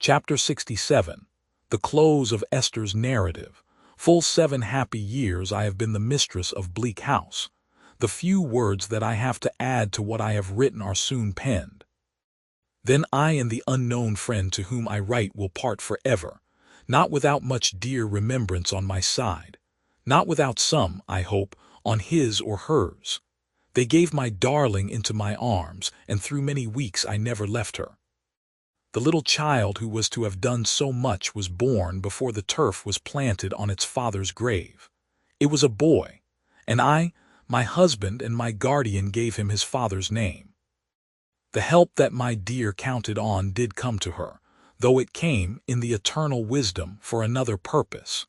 Chapter 67. The Close of Esther's Narrative. Full 7 happy years I have been the mistress of Bleak House. The few words that I have to add to what I have written are soon penned. Then I and the unknown friend to whom I write will part forever, not without much dear remembrance on my side, not without some, I hope, on his or hers. They gave my darling into my arms, and through many weeks I never left her. The little child who was to have done so much was born before the turf was planted on its father's grave. It was a boy, and I, my husband and my guardian, gave him his father's name. The help that my dear counted on did come to her, though it came, in the eternal wisdom, for another purpose.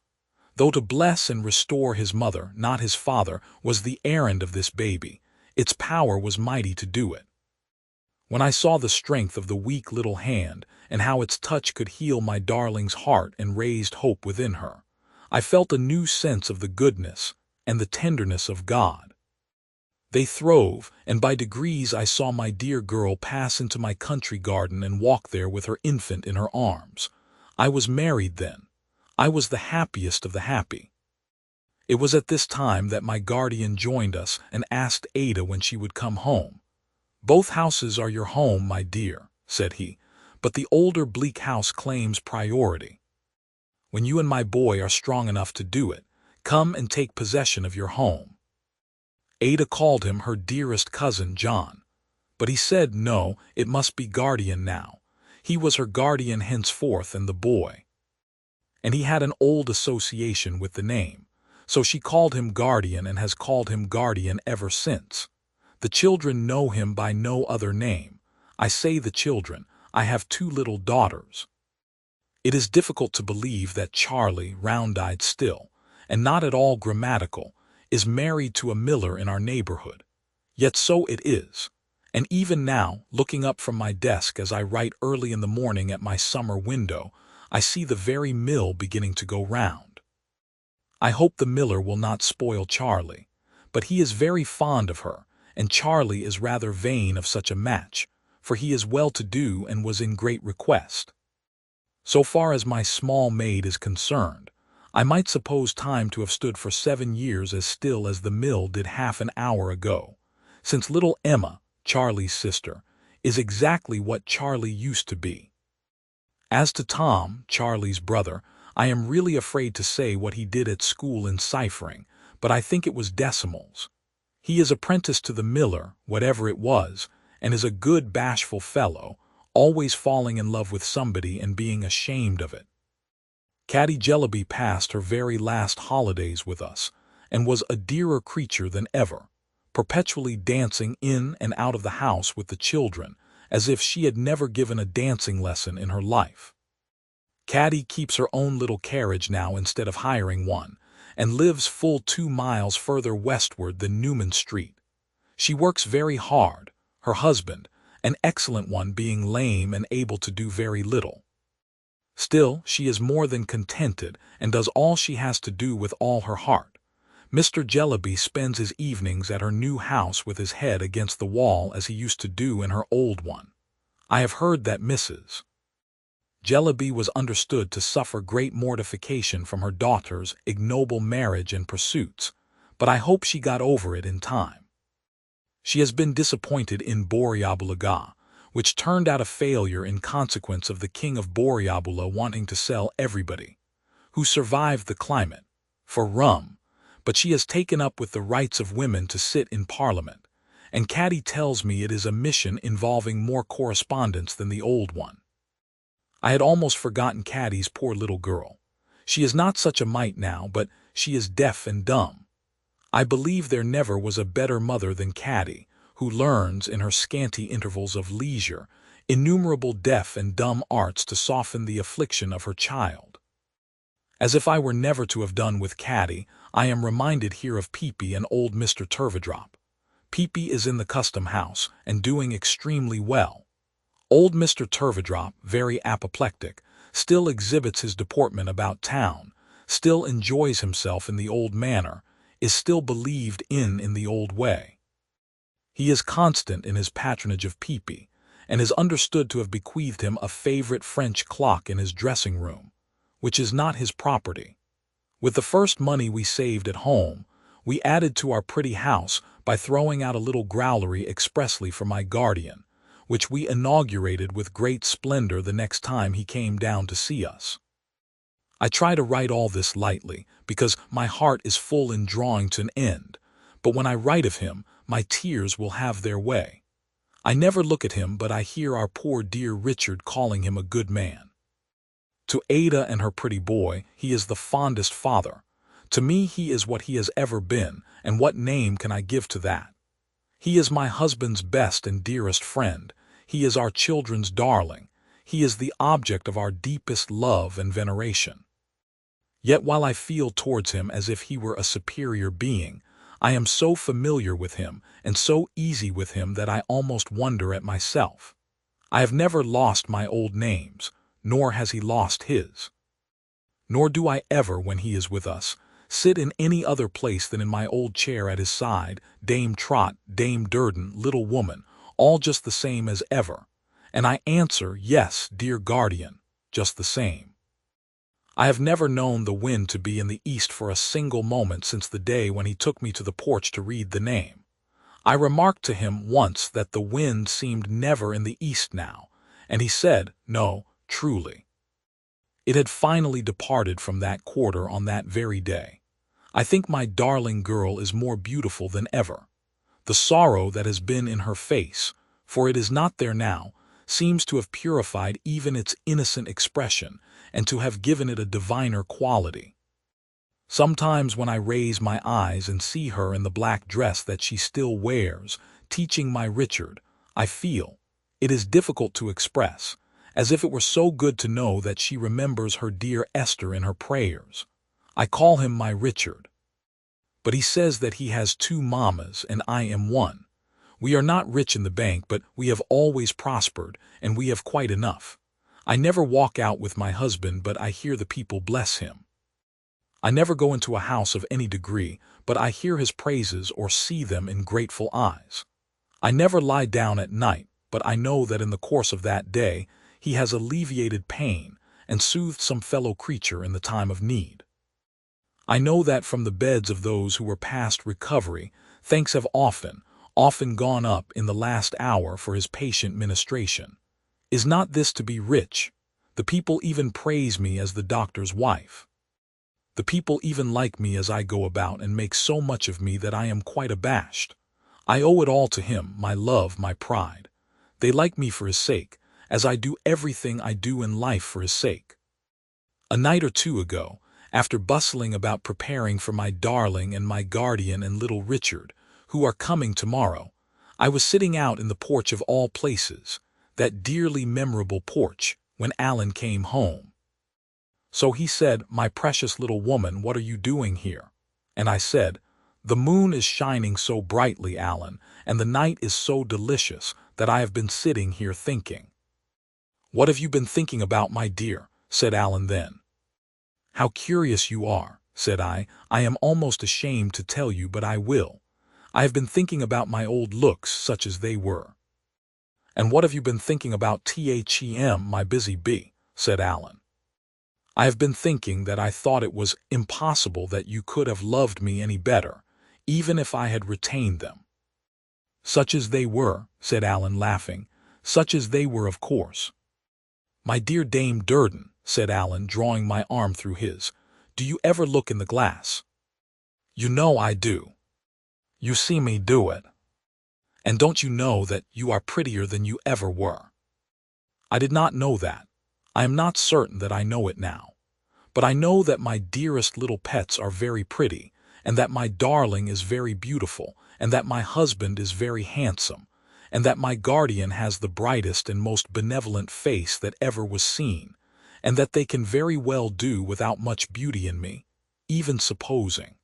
Though to bless and restore his mother, not his father, was the errand of this baby, its power was mighty to do it. When I saw the strength of the weak little hand, and how its touch could heal my darling's heart and raised hope within her, I felt a new sense of the goodness and the tenderness of God. They throve, and by degrees I saw my dear girl pass into my country garden and walk there with her infant in her arms. I was married then. I was the happiest of the happy. It was at this time that my guardian joined us and asked Ada when she would come home. "Both houses are your home, my dear," said he, "but the older Bleak house claims priority. When you and my boy are strong enough to do it, come and take possession of your home." Ada called him her dearest cousin John, but he said no, it must be guardian now. He was her guardian henceforth, and the boy. And he had an old association with the name, so she called him guardian and has called him guardian ever since. The children know him by no other name. I say the children, I have 2 little daughters. It is difficult to believe that Charlie, round-eyed still, and not at all grammatical, is married to a miller in our neighborhood. Yet so it is. And even now, looking up from my desk as I write early in the morning at my summer window, I see the very mill beginning to go round. I hope the miller will not spoil Charlie, but he is very fond of her, and Charlie is rather vain of such a match, for he is well-to-do and was in great request. So far as my small maid is concerned, I might suppose time to have stood for 7 years as still as the mill did half an hour ago, since little Emma, Charlie's sister, is exactly what Charlie used to be. As to Tom, Charlie's brother, I am really afraid to say what he did at school in ciphering, but I think it was decimals. He is apprenticed to the miller, whatever it was, and is a good bashful fellow, always falling in love with somebody and being ashamed of it. Caddy Jellyby passed her very last holidays with us, and was a dearer creature than ever, perpetually dancing in and out of the house with the children, as if she had never given a dancing lesson in her life. Caddy keeps her own little carriage now instead of hiring one, and lives full 2 miles further westward than Newman Street. She works very hard, her husband, an excellent one, being lame and able to do very little. Still, she is more than contented, and does all she has to do with all her heart. Mr. Jellyby spends his evenings at her new house with his head against the wall as he used to do in her old one. I have heard that Mrs. Jellyby was understood to suffer great mortification from her daughter's ignoble marriage and pursuits, but I hope she got over it in time. She has been disappointed in Borrioboola, which turned out a failure in consequence of the king of Borrioboola wanting to sell everybody, who survived the climate, for rum, but she has taken up with the rights of women to sit in Parliament, and Caddy tells me it is a mission involving more correspondence than the old one. I had almost forgotten Caddy's poor little girl. She is not such a mite now, but she is deaf and dumb. I believe there never was a better mother than Caddy, who learns, in her scanty intervals of leisure, innumerable deaf and dumb arts to soften the affliction of her child. As if I were never to have done with Caddy, I am reminded here of Peepy and old Mr. Turveydrop. Peepy is in the custom house, and doing extremely well. Old Mr. Turveydrop, very apoplectic, still exhibits his deportment about town, still enjoys himself in the old manner, is still believed in the old way. He is constant in his patronage of Peepy, and is understood to have bequeathed him a favorite French clock in his dressing room, which is not his property. With the first money we saved at home, we added to our pretty house by throwing out a little growlery expressly for my guardian, which we inaugurated with great splendor the next time he came down to see us. I try to write all this lightly, because my heart is full in drawing to an end, but when I write of him, my tears will have their way. I never look at him, but I hear our poor dear Richard calling him a good man. To Ada and her pretty boy, he is the fondest father. To me he is what he has ever been, and what name can I give to that? He is my husband's best and dearest friend. He is our children's darling. He is the object of our deepest love and veneration. Yet while I feel towards him as if he were a superior being, I am so familiar with him and so easy with him that I almost wonder at myself. I have never lost my old names, nor has he lost his. Nor do I ever, when he is with us, sit in any other place than in my old chair at his side, Dame Trot, Dame Durden, little woman, all just the same as ever, and I answer, yes, dear guardian, just the same. I have never known the wind to be in the east for a single moment since the day when he took me to the porch to read the name. I remarked to him once that the wind seemed never in the east now, and he said, no, truly. It had finally departed from that quarter on that very day. I think my darling girl is more beautiful than ever. The sorrow that has been in her face, for it is not there now, seems to have purified even its innocent expression, and to have given it a diviner quality. Sometimes when I raise my eyes and see her in the black dress that she still wears, teaching my Richard, I feel, it is difficult to express, as if it were so good to know that she remembers her dear Esther in her prayers. I call him my Richard. But he says that he has 2 mammas and I am one. We are not rich in the bank, but we have always prospered, and we have quite enough. I never walk out with my husband, but I hear the people bless him. I never go into a house of any degree, but I hear his praises or see them in grateful eyes. I never lie down at night, but I know that in the course of that day he has alleviated pain and soothed some fellow creature in the time of need. I know that from the beds of those who were past recovery, thanks have often gone up in the last hour for his patient ministration. Is not this to be rich? The people even praise me as the doctor's wife. The people even like me as I go about and make so much of me that I am quite abashed. I owe it all to him, my love, my pride. They like me for his sake, as I do everything I do in life for his sake. A night or 2 ago, after bustling about preparing for my darling and my guardian and little Richard, who are coming tomorrow, I was sitting out in the porch of all places, that dearly memorable porch, when Alan came home. So he said, "My precious little woman, what are you doing here?" And I said, "The moon is shining so brightly, Alan, and the night is so delicious that I have been sitting here thinking." "What have you been thinking about, my dear?" said Alan then. "How curious you are," said I. "I am almost ashamed to tell you, but I will. I have been thinking about my old looks, such as they were." "And what have you been thinking about, Them, my busy bee?" said Alan. "I have been thinking that I thought it was impossible that you could have loved me any better, even if I had retained them." "Such as they were," said Alan, laughing, "such as they were, of course." "My dear Dame Durden," said Alan, drawing my arm through his, "do you ever look in the glass?" "You know I do. You see me do it. And don't you know that you are prettier than you ever were?" "I did not know that. I am not certain that I know it now. But I know that my dearest little pets are very pretty, and that my darling is very beautiful, and that my husband is very handsome, and that my guardian has the brightest and most benevolent face that ever was seen, and that they can very well do without much beauty in me, even supposing